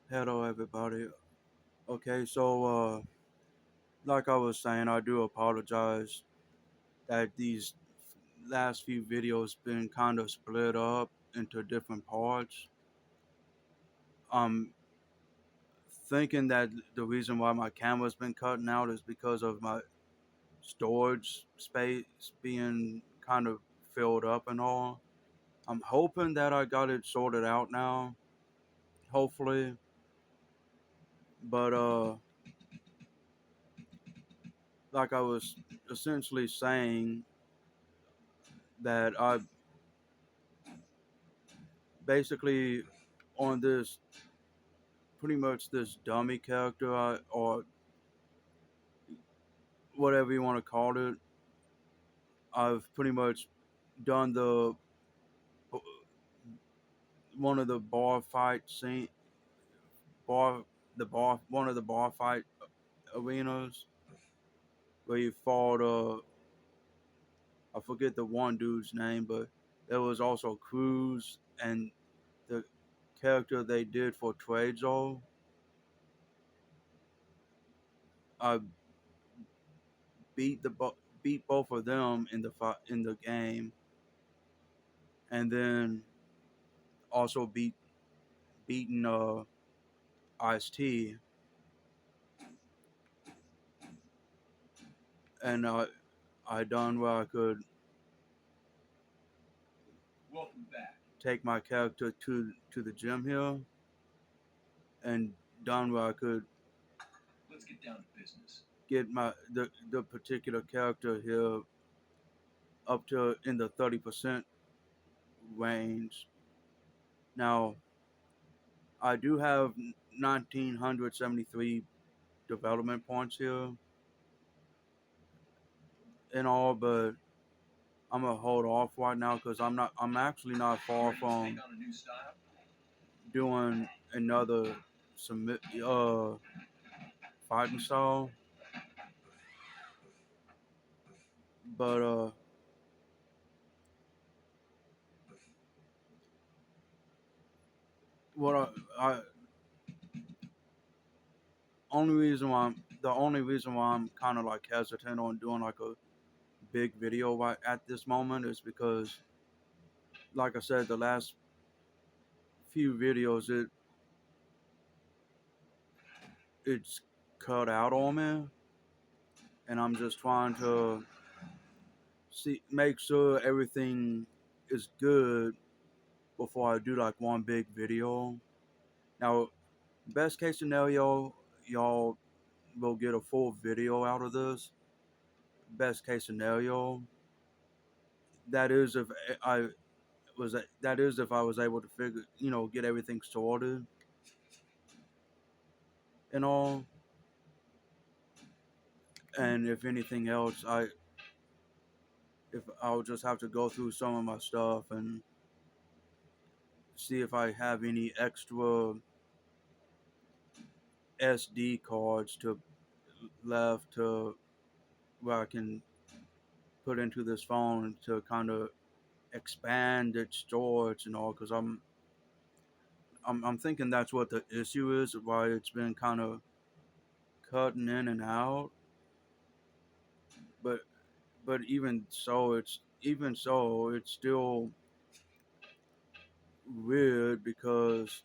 Hello, everybody. Okay, like I was saying, I do apologize that these last few videos been kind of split up into different parts. I'm thinking that the reason why my camera's been cutting out is because of my storage space being kind of filled up and all. I'm hoping that I got it sorted out now, hopefully. But like I was essentially saying that I basically on this pretty much this dummy character or whatever you want to call it. I've pretty much done the one of the bar fight scene bar the bar one of the bar fight arenas where you fought I forget the one dude's name, but there was also Cruz and the character they did for Trade. I beat beat both of them in the game, and then also beaten Ice T, and I done where I could take my character to the gym here, and done where I could get the particular character here up to in the 30% range. Now I do have 1973 development points here and all, but I'm gonna hold off right now because I'm actually not far from doing another submit fighting style, but what I the only reason why I'm kind of like hesitant on doing like a big video right at this moment is because, like I said, the last few videos it's cut out on me, and I'm just trying to make sure everything is good before I do like one big video. Now, best case scenario, y'all will get a full video out of this. Best case scenario, that is if I that is if I was able to get everything sorted and all. And if anything else, if I'll just have to go through some of my stuff and see if I have any extra SD cards to left to where I can put into this phone to kind of expand its storage and all. Because I'm thinking that's what the issue is, why it's been kind of cutting in and out. But even so, it's still weird because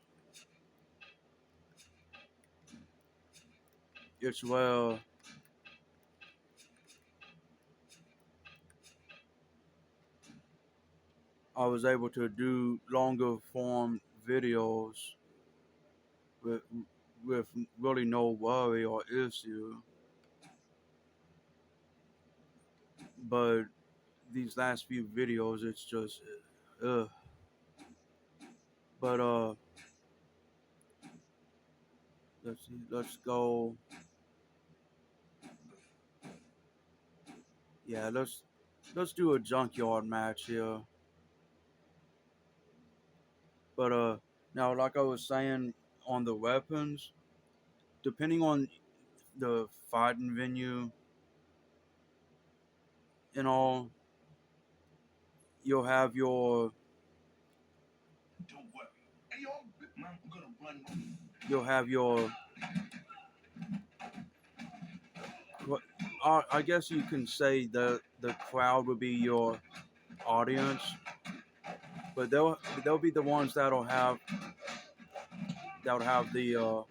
it's where I was able to do longer form videos with with really no worry or issue. But these last few videos, it's just, ugh. But let's see, let's go. Yeah, let's do a junkyard match here. But now, like I was saying on the weapons, depending on the fighting venue and all, you'll have you'll have your what I guess you can say the crowd would be your audience, but they'll be the ones that'll have the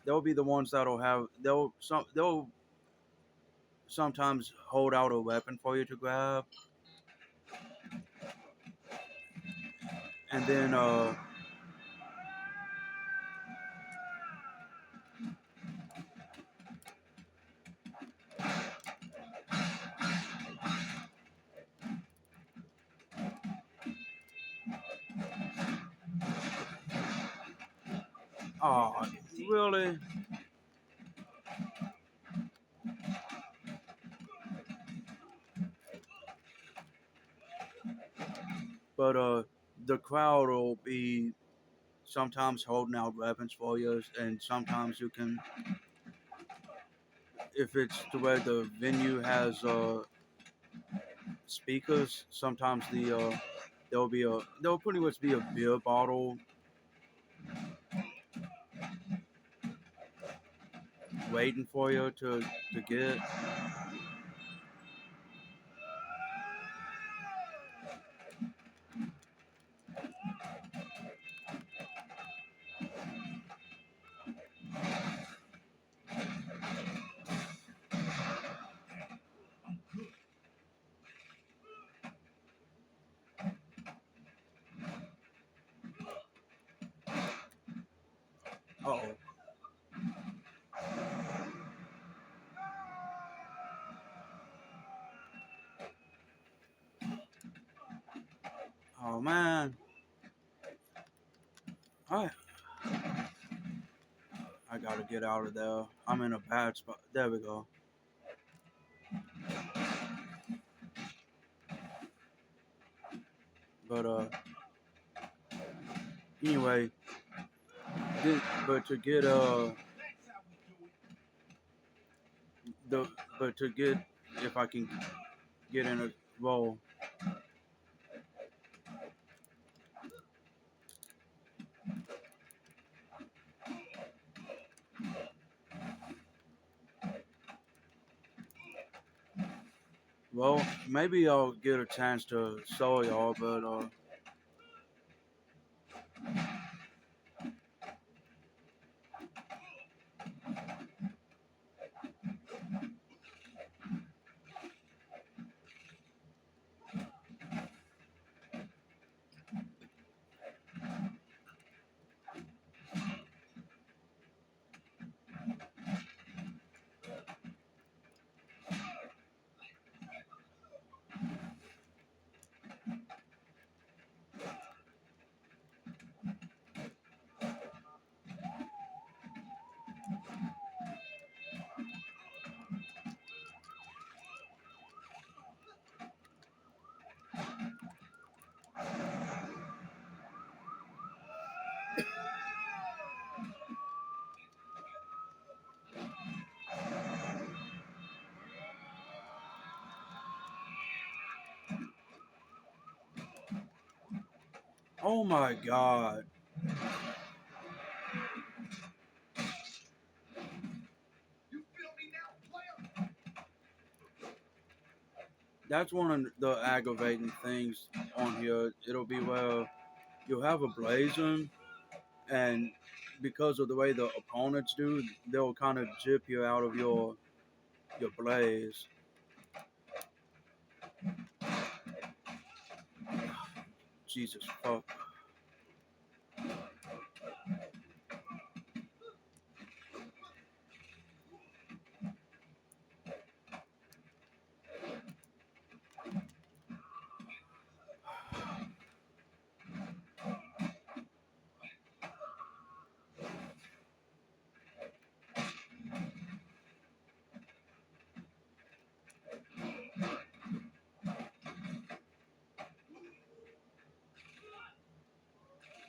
they'll be the ones that'll have they'll sometimes hold out a weapon for you to grab, and then oh really, but the crowd will be sometimes holding out weapons for you, and sometimes you can if it's the way the venue has speakers. Sometimes there'll pretty much be a beer bottle waiting for you to get. Oh, oh man, I I gotta get out of there. I'm in a bad spot. There we go. But anyway, but to get the but to get if I can get in a role. Well, maybe I'll get a chance to show y'all, but oh my god, that's one of the aggravating things on here. It'll be where you'll have a blazing, and because of the way the opponents do, they'll kind of jip you out of your blaze. Jesus fuck.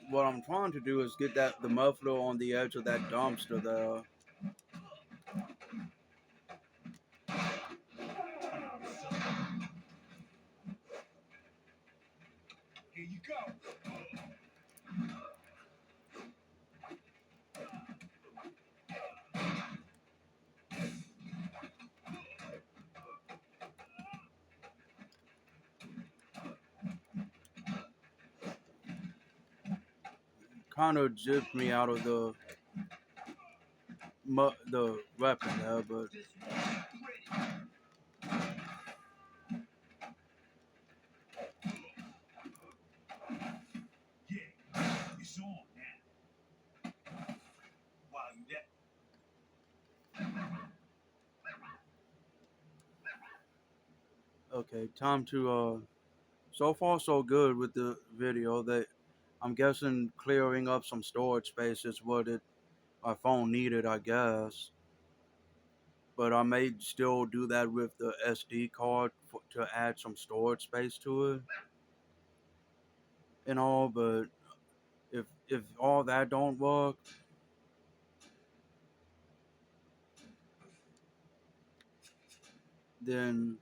What I'm trying to do is get the muffler on the edge of that dumpster there. Here you go. Kind of jipped me out of the weapon there, but okay, time to so far so good with the video. That I'm guessing clearing up some storage space is what it my phone needed, I guess. But I may still do that with the SD card to add some storage space to it and all. But if all that don't work, then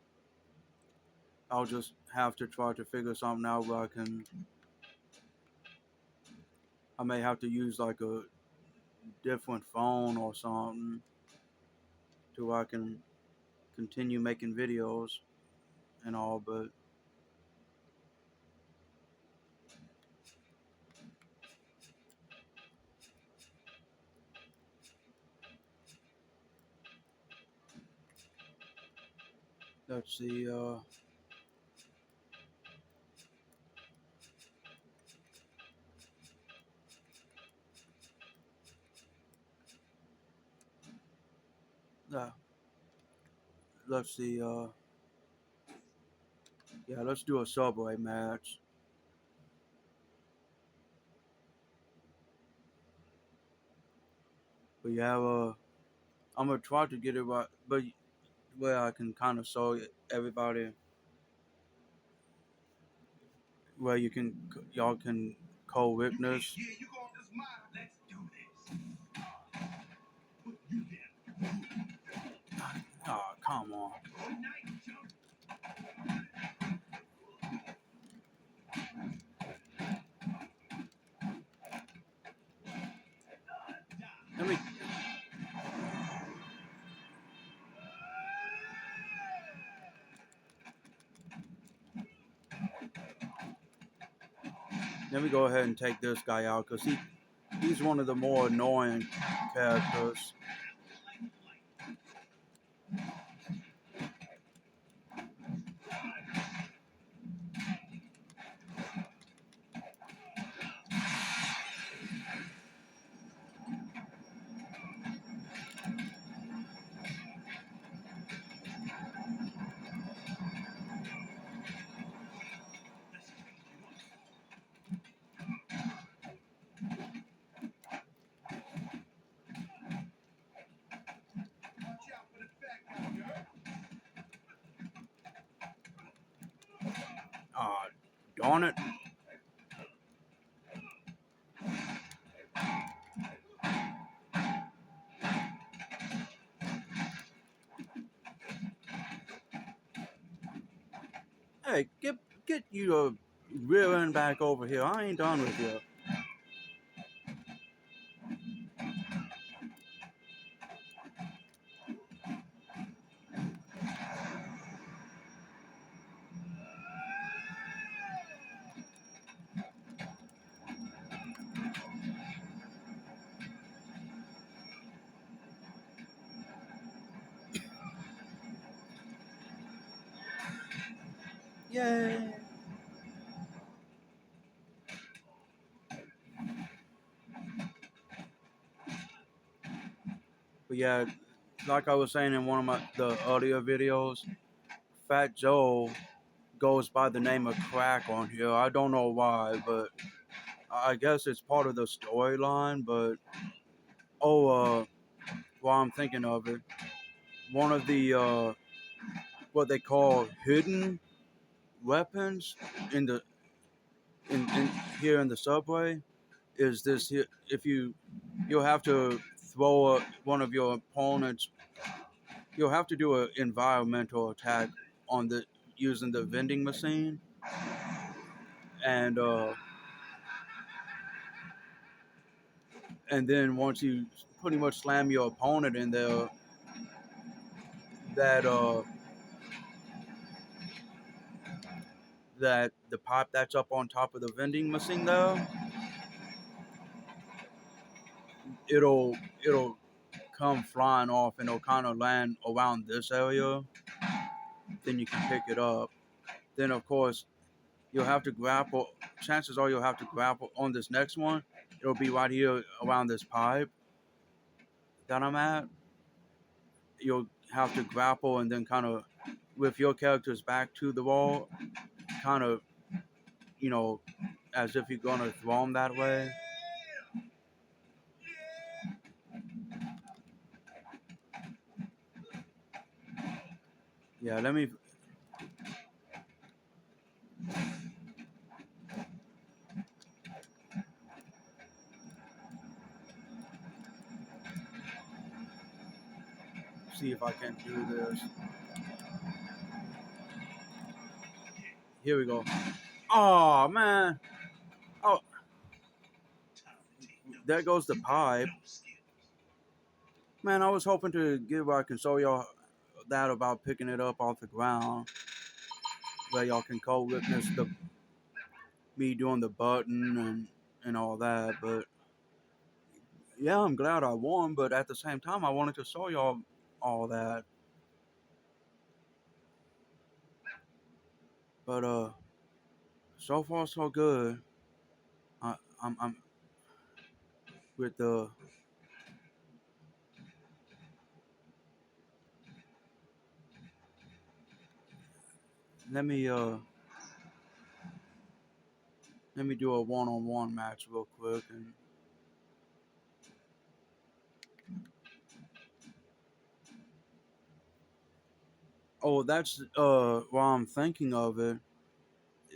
I'll just have to try to figure something out where I may have to use like a different phone or something to where I can continue making videos and all. But let's see. Uh, let's see. Yeah, let's do a subway match. But yeah, I'm gonna try to get it right, but where I can kind of show everybody where y'all can co-witness. Oh, come on. Let me let me go ahead and take this guy out because he's one of the more annoying characters. Ah, darn it. Hey, get you a rear end back over here. I ain't done with you. Yay. But yeah, like I was saying in one of the earlier videos, Fat Joe goes by the name of Crack on here. I don't know why, but I guess it's part of the storyline. But while I'm thinking of it, one of the what they call hidden weapons in the in here in the subway is this here. If you'll have to throw one of your opponents, you'll have to do an environmental attack on the using the vending machine, and and then once you pretty much slam your opponent in there, that that the pipe that's up on top of the vending machine there, it'll it'll come flying off and it'll kind of land around this area. Then you can pick it up. Then of course you'll have to grapple. Chances are you'll have to grapple on this next one. It'll be right here around this pipe that I'm at. You'll have to grapple and then kind of with your character's back to the wall, kind of, you know, as if you're gonna throw them that way. Yeah, let me see if I can do this. Here we go. Oh man. Oh, there goes the pipe. Man, I was hoping to get where I can show y'all that about picking it up off the ground, where y'all can co-witness the me doing the button and all that. But yeah, I'm glad I won. But at the same time, I wanted to show y'all all that. But so far so good. I'm with the. Let me let me do a one-on-one match real quick and. Oh, that's while I'm thinking of it,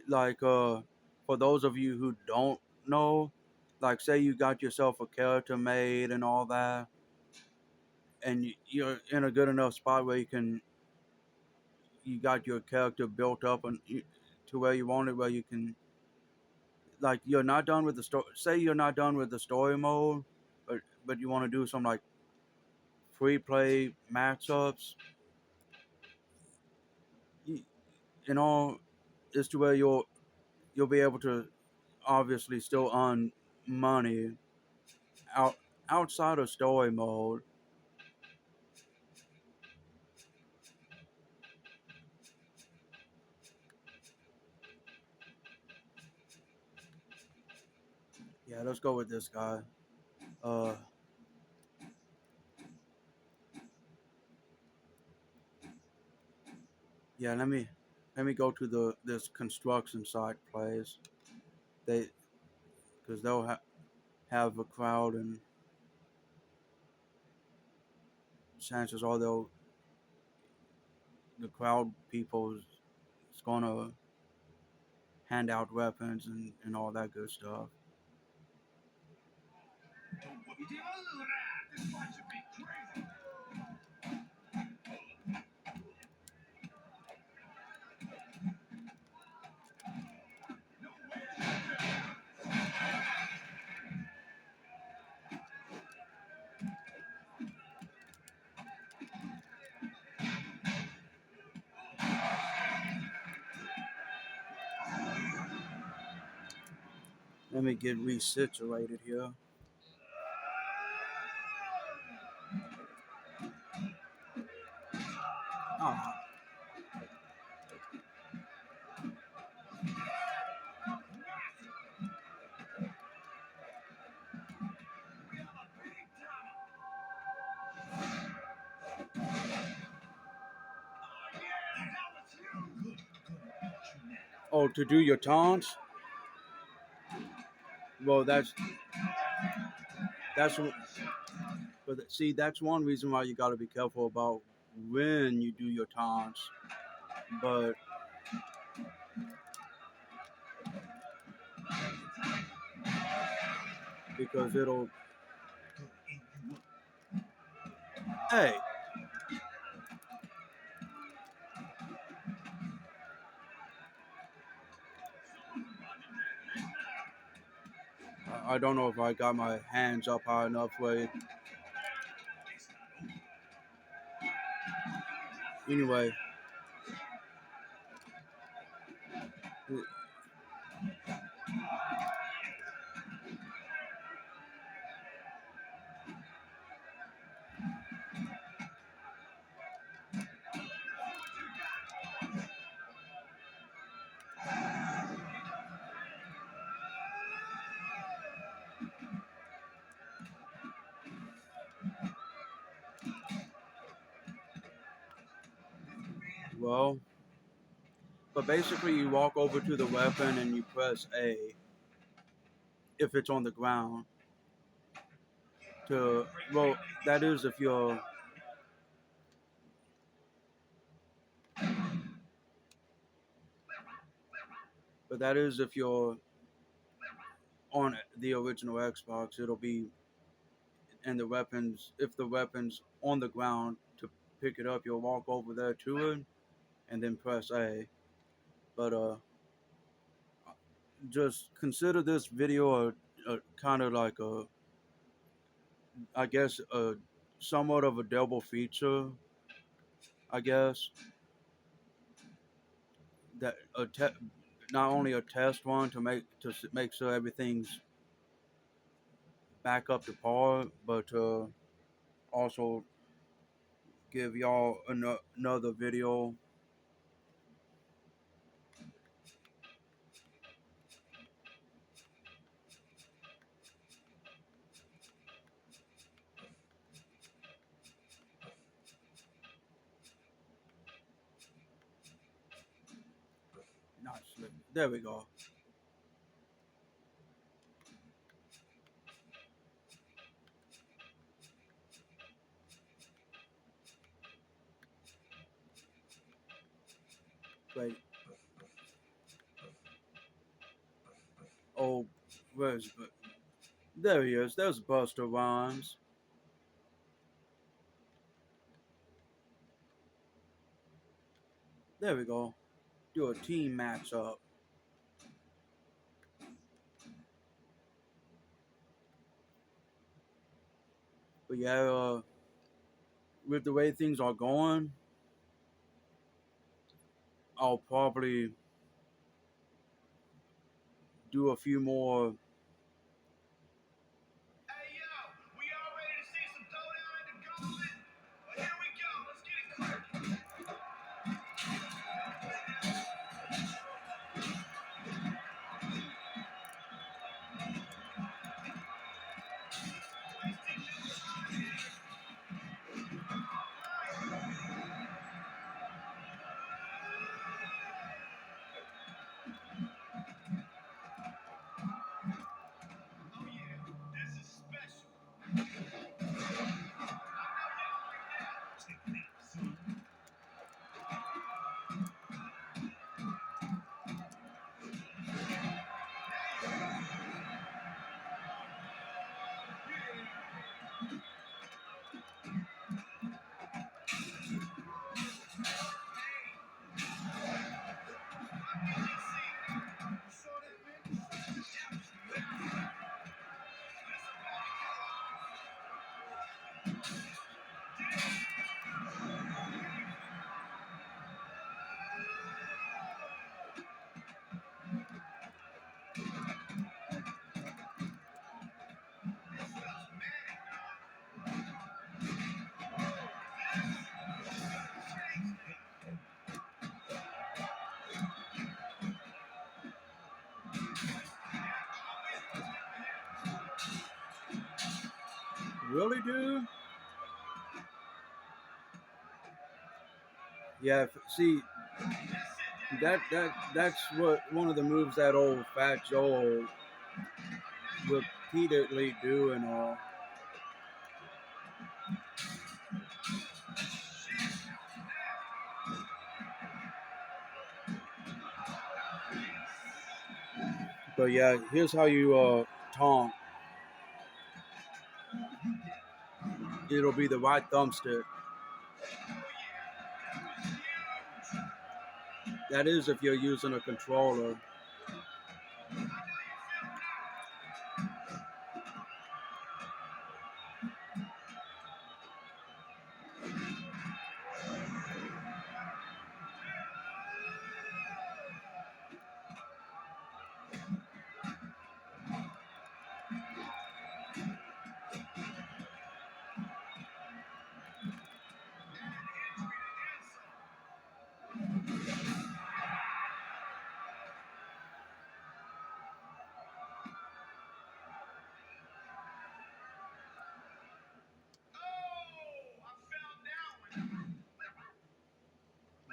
like for those of you who don't know, like say you got yourself a character made and all that, and you're in a good enough spot where you got your character built up and to where you want it, where you can, like, you're not done with the story. Say you're not done with the story mode, but you want to do some like free play matchups, you, you know, is to where you'll be able to obviously still earn money out outside of story mode. Yeah, let's go with this guy. Uh, yeah, let me go to this construction site place. They because they'll have a crowd and chances are the crowd people is gonna hand out weapons and all that good stuff. Let me get resituated here. Oh, oh, to do your taunts. Well, that's but see that's one reason why you got to be careful about when you do your taunts. But because it'll hey I don't know if I got my hands up high enough. Wait. Anyway, well, but basically you walk over to the weapon and you press A if it's on the ground. To well, that is if you're but that is if you're on the original Xbox. It'll be and the weapons if the weapons on the ground to pick it up, you'll walk over there to it and then press A. But just consider this video a kind of like a I guess somewhat of a double feature. I guess that not only a test one to make sure everything's back up to par, but also give y'all another video. Not slip. There we go. Wait. Oh, where's there he is? There's Buster Rhymes. There we go. Do a team matchup. But yeah, with the way things are going, I'll probably do a few more. Really, dude? Yeah. See, that's what one of the moves that old Fat Joe repeatedly do and all. But yeah, here's how you taunt. It'll be the right thumbstick. That is if you're using a controller.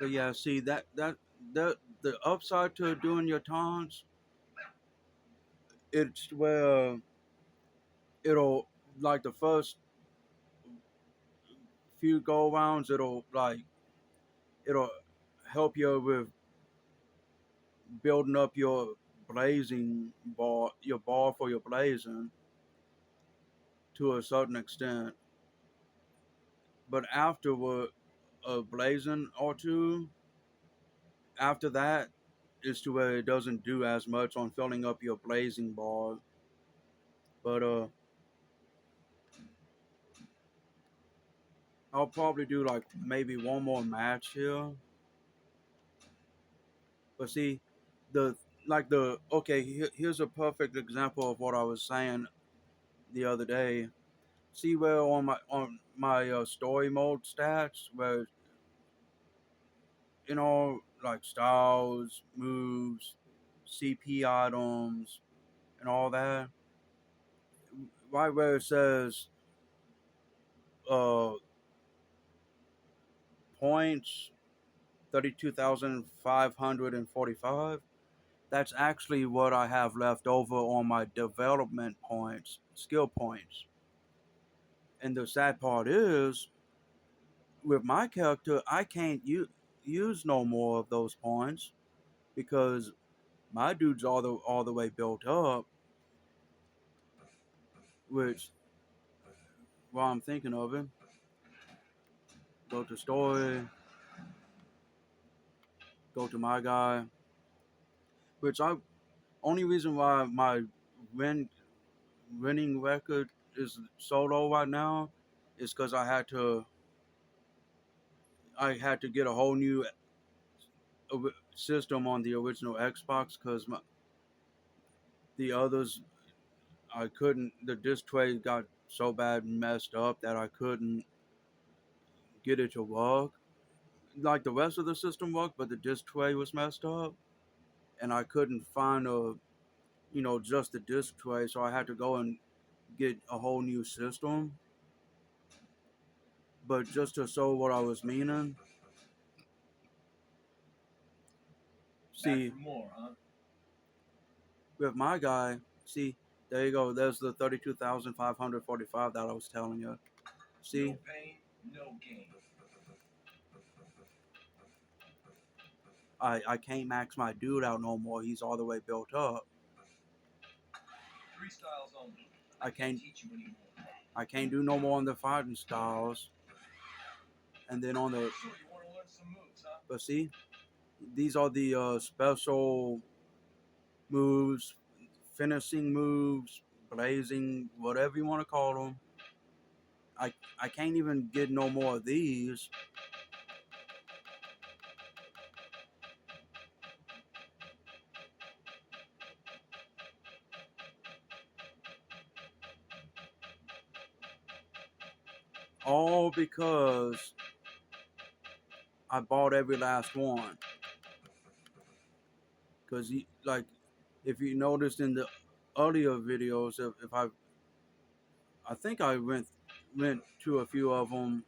But yeah, see the upside to doing your taunts, it's where it'll like the first few go rounds, it'll help you with building up your blazing ball, your ball for your blazing to a certain extent. But afterward, a blazing or two, after that is to where it doesn't do as much on filling up your blazing ball. But I'll probably do like maybe one more match here. But see, the the okay, here's a perfect example of what I was saying the other day. See where on my story mode stats, where like styles, moves, CP items, and all that. Right where it says uh points 32,545. That's actually what I have left over on my development points, skill points. And the sad part is, with my character, I can't use no more of those points because my dude's all the way built up. Which, while I'm thinking of it, go to story, go to my guy. Which I only reason why my win winning record is so low right now is because I had to get a whole new system on the original Xbox because the others I couldn't. The disc tray got so bad and messed up that I couldn't get it to work. Like the rest of the system worked, but the disc tray was messed up, and I couldn't find just the disc tray, so I had to go and get a whole new system. But just to show what I was meaning, see, more, huh? With my guy, see, there you go. There's the 32,545 that I was telling you. See, no pain, no gain. I can't max my dude out no more. He's all the way built up. 3 styles only. I can't teach you anymore. I can't do no more on the fighting styles. And then on the. So you want to learn some moves, huh? But see, these are the special moves, finishing moves, blazing, whatever you want to call them. I can't even get no more of these. All because I bought every last one. Because if you noticed in the earlier videos, if I think I went to a few of them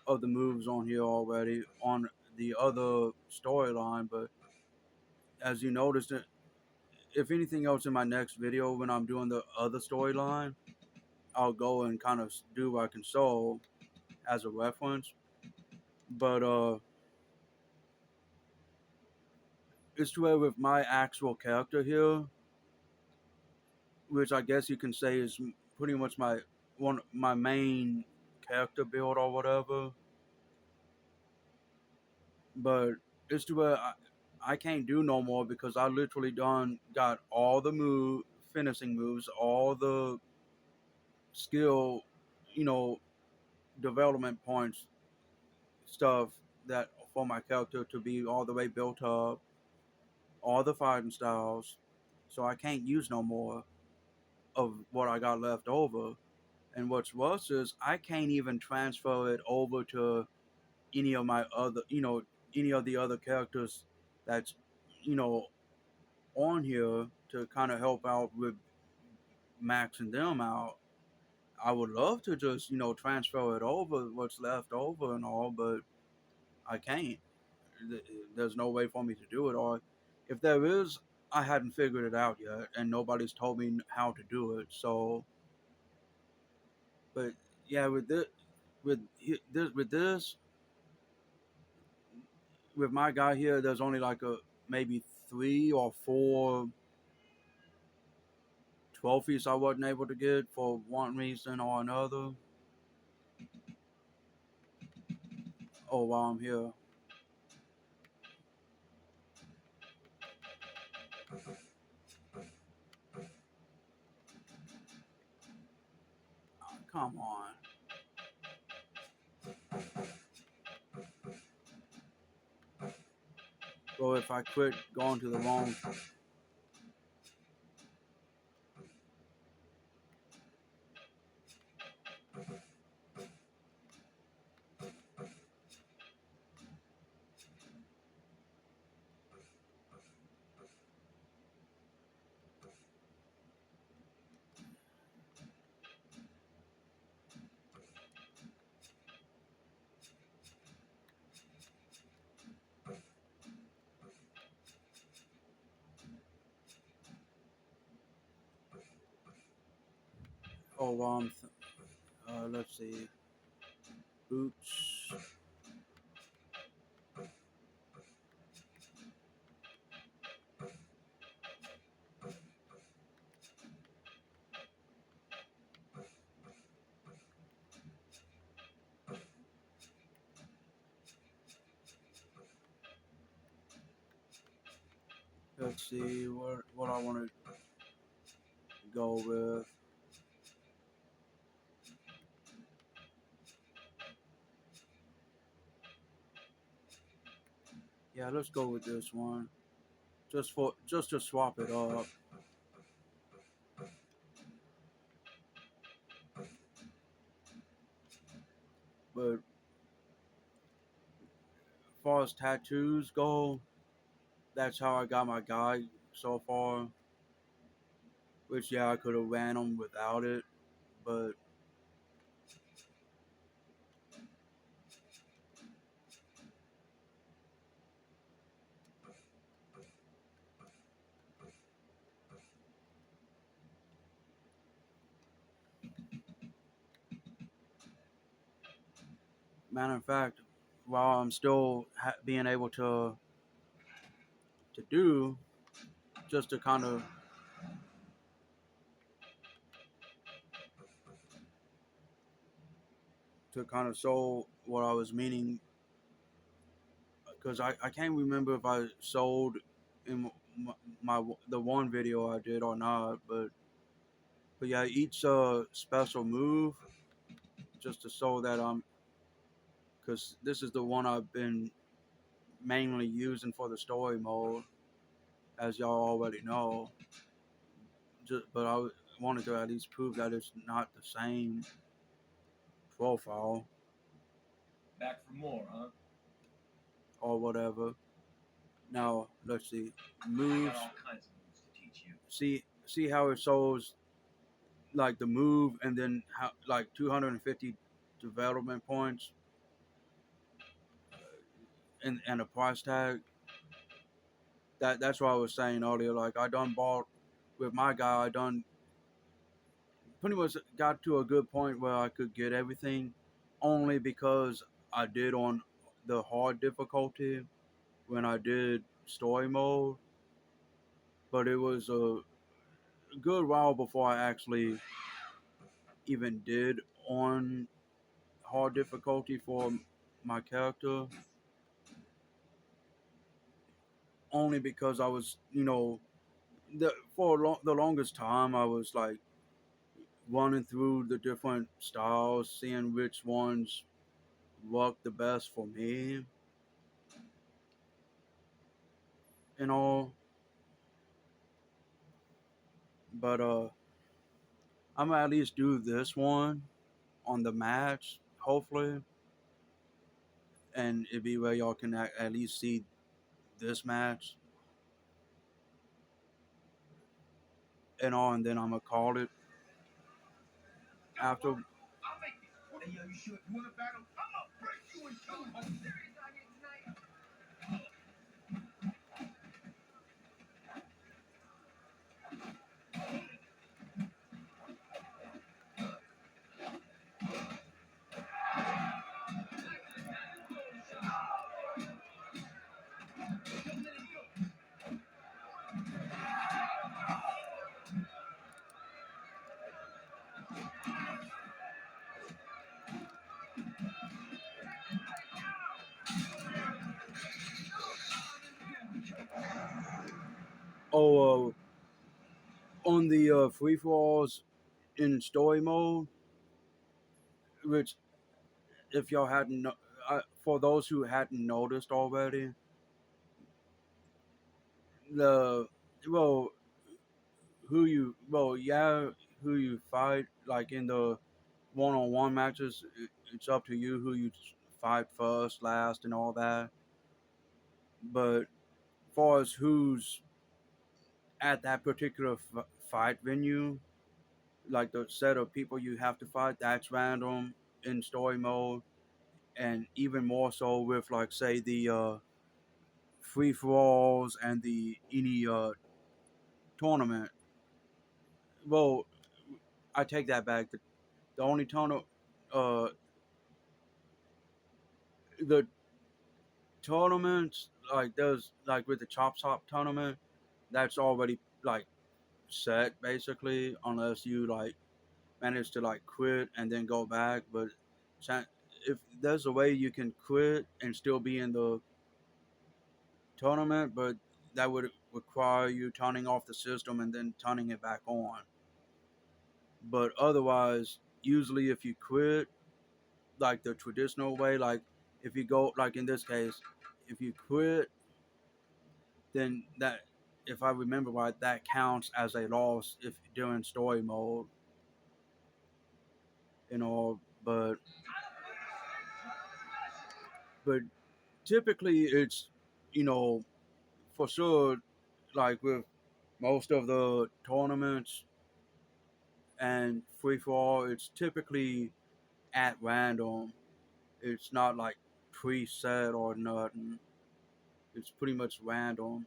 of the moves on here already on the other storyline, but as you noticed, if anything else in my next video when I'm doing the other storyline, I'll go and kind of do what I can show as a reference. But it's to where with my actual character here, which I guess you can say is pretty much my main character build or whatever. But it's to where I can't do no more because I literally done got all the finishing moves, all the skill, you know, development points stuff that for my character to be all the way built up, all the fighting styles. So I can't use no more of what I got left over. And what's worse is I can't even transfer it over to any of my other, any of the other characters that's, you know, on here to kind of help out with maxing them out. I would love to just, transfer it over, what's left over and all, but I can't. There's no way for me to do it, or if there is, I hadn't figured it out yet, and nobody's told me how to do it. So, but yeah, with this, with my guy here, there's only like a maybe 3 or 4 trophies I wasn't able to get for one reason or another. Oh, while I'm here, come on. Bro, if I quit going to the wrong. Oh, let's see. Boots. Let's see what I want to go with. Yeah, let's go with this one. Just to swap it up. But as far as tattoos go, that's how I got my guy so far. Which yeah, I could have ran them without it, but matter of fact, while I'm still being able to do, just to kind of show what I was meaning, because I can't remember if I sold in the one video I did or not, but yeah, each special move just to show that I'm, because this is the one I've been mainly using for the story mode, as y'all already know. But wanted to at least prove that it's not the same profile Back for more, huh? or whatever. Now let's see I moves. got all kinds of moves to teach you. See how it shows like the move and then how like 250 development points and a price tag. That's what I was saying earlier. Like I done bought with my guy. I done pretty much got to a good point where I could get everything, only because I did on the hard difficulty when I did story mode. But it was a good while before I actually even did on hard difficulty for my character, only because I was, the longest time I was like running through the different styles, seeing which ones work the best for me and all. But I'm gonna at least do this one on the match, hopefully, and it be where y'all can at least see this match and all, and then I'm gonna call it after. Hey, yo, you sure you want to battle? I'm gonna break you in two. Oh, on the free for alls in story mode, which if y'all hadn't, for those who hadn't noticed already, the well, who you fight like in the one-on-one matches, it's up to you who you fight first, last, and all that. But far as who's at that particular fight venue, like the set of people you have to fight, that's random in story mode, and even more so with like say the free for alls and the any tournament. Well, I take that back. The only tournament, uh, the tournaments like those, like with the Chop Top tournament, that's already like set basically, unless you like manage to like quit and then go back. But if there's a way you can quit and still be in the tournament, but that would require you turning off the system and then turning it back on. But otherwise, usually if you quit like the traditional way, like if you go like in this case, if you quit, then that, if I remember right, that counts as a loss if during story mode, you know. But typically it's, you know, for sure, like with most of the tournaments and free for all, it's typically at random. It's not like preset or nothing. It's pretty much random.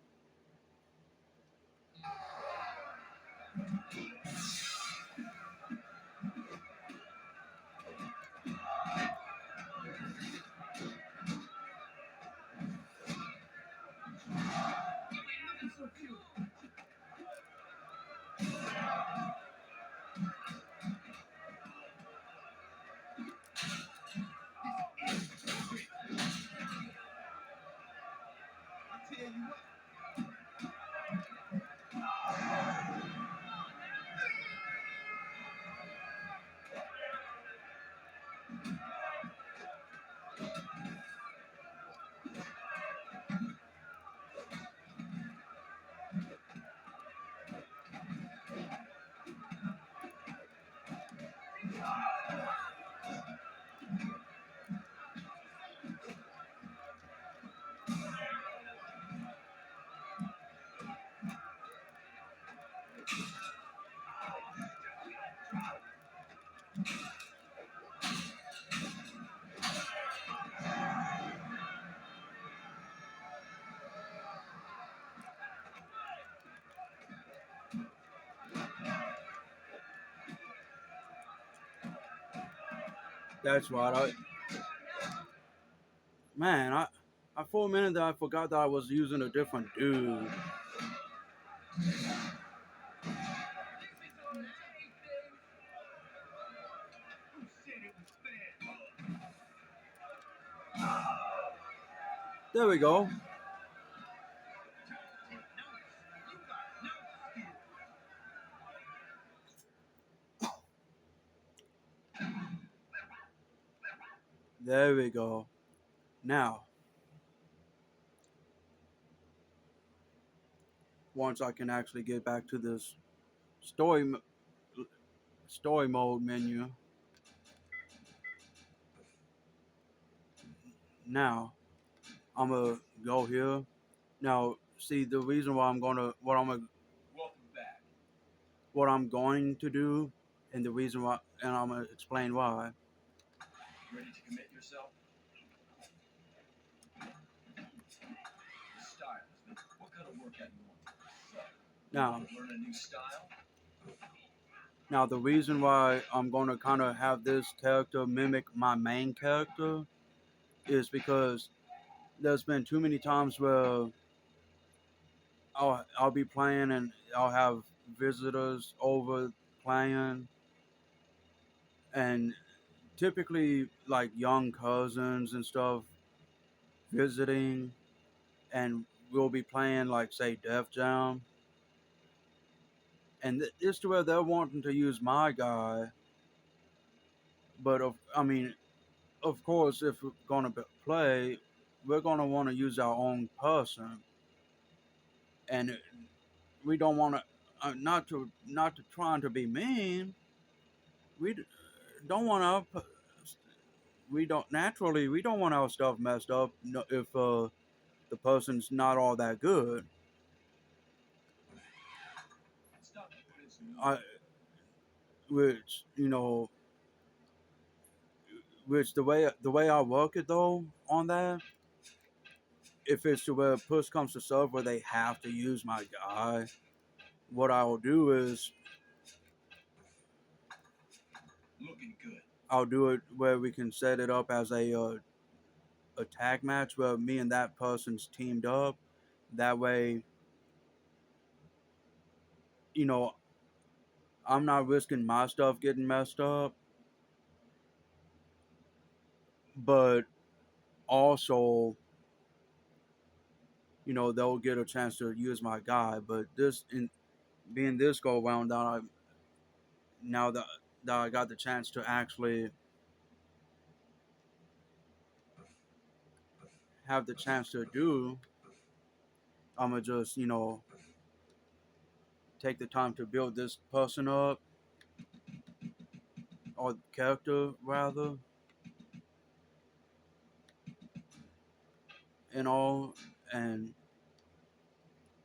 That's right. Man, I for a minute that I forgot that I was using a different dude. There we go. There we go. Now, once I can actually get back to this story story mode menu. Now, I'm gonna go here. Now, see the reason why Welcome back. what I'm going to do, and the reason why, and I'm gonna explain why. Ready to commit yourself? Styles. What kind of workout you want? Now, Learn a new style? now the reason why I'm gonna kind of have this character mimic my main character is because there's been too many times where I'll be playing and I'll have visitors over playing, and typically like young cousins and stuff visiting, and we'll be playing like say Def Jam, and it's to where they're wanting to use my guy. But I mean, of course, if we're gonna play, we're gonna want to use our own person, and we don't want to. Not to trying to be mean. We don't want our we don't want our stuff messed up if the person's not all that good. Stop and put in some I which you know which the way I work it though on that, if it's to where push comes to shove where they have to use my guy, what I'll do is looking good. I'll do it where we can set it up as a tag match where me and that person's teamed up. That way, you know, I'm not risking my stuff getting messed up, but also, they'll get a chance to use my guy. But this in being this go around now that I got the chance to actually have the chance to do, I'm gonna just take the time to build this person up or character rather, and all, and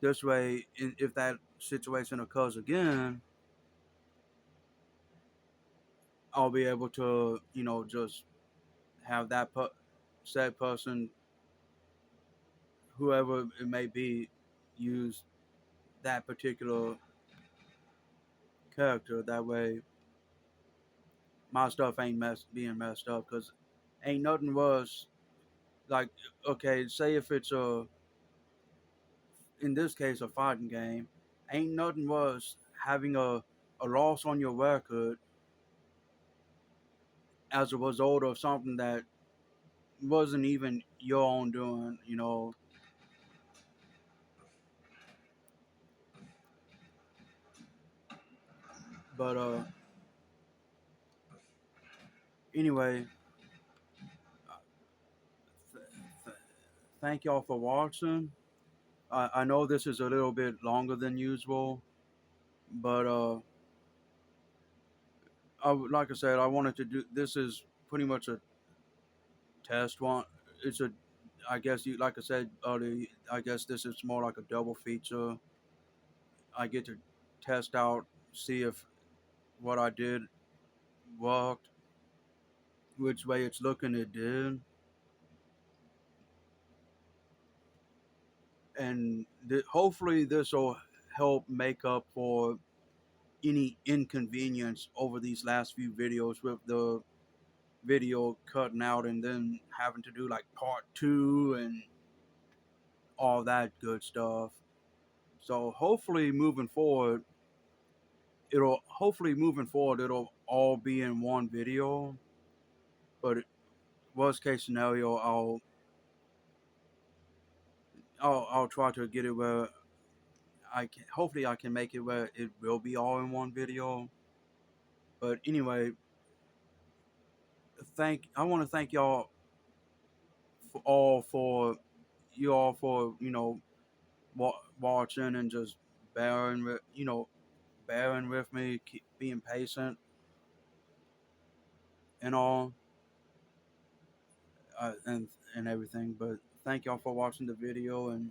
this way, if that situation occurs again, I'll be able to just have that said person, whoever it may be, use that particular character. That way, my stuff ain't being messed up because ain't nothing worse. Like, okay, say if it's in this case a fighting game, ain't nothing worse having a loss on your record as a result of something that wasn't even your own doing. But anyway, th- th- thank y'all for watching. I know this is a little bit longer than usual, but like I said, I wanted to do this is pretty much a test one. It's a I guess you like I said earlier. I guess this is more like a double feature. I get to test out, see if what I did worked, which way it's looking it did, and hopefully this will help make up for any inconvenience over these last few videos with the video cutting out and then having to do like part two and all that good stuff. So hopefully moving forward it'll all be in one video. But worst case scenario, I'll try to get it where I can. Hopefully, I can make it where it will be all in one video. But anyway, I want to thank y'all for you all for watching and just bearing with me, keep being patient and all, and everything. But thank y'all for watching the video, and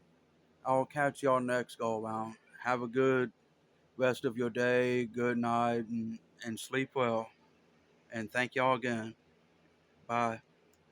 I'll catch y'all next go around. Have a good rest of your day, good night, and sleep well. And thank y'all again. Bye.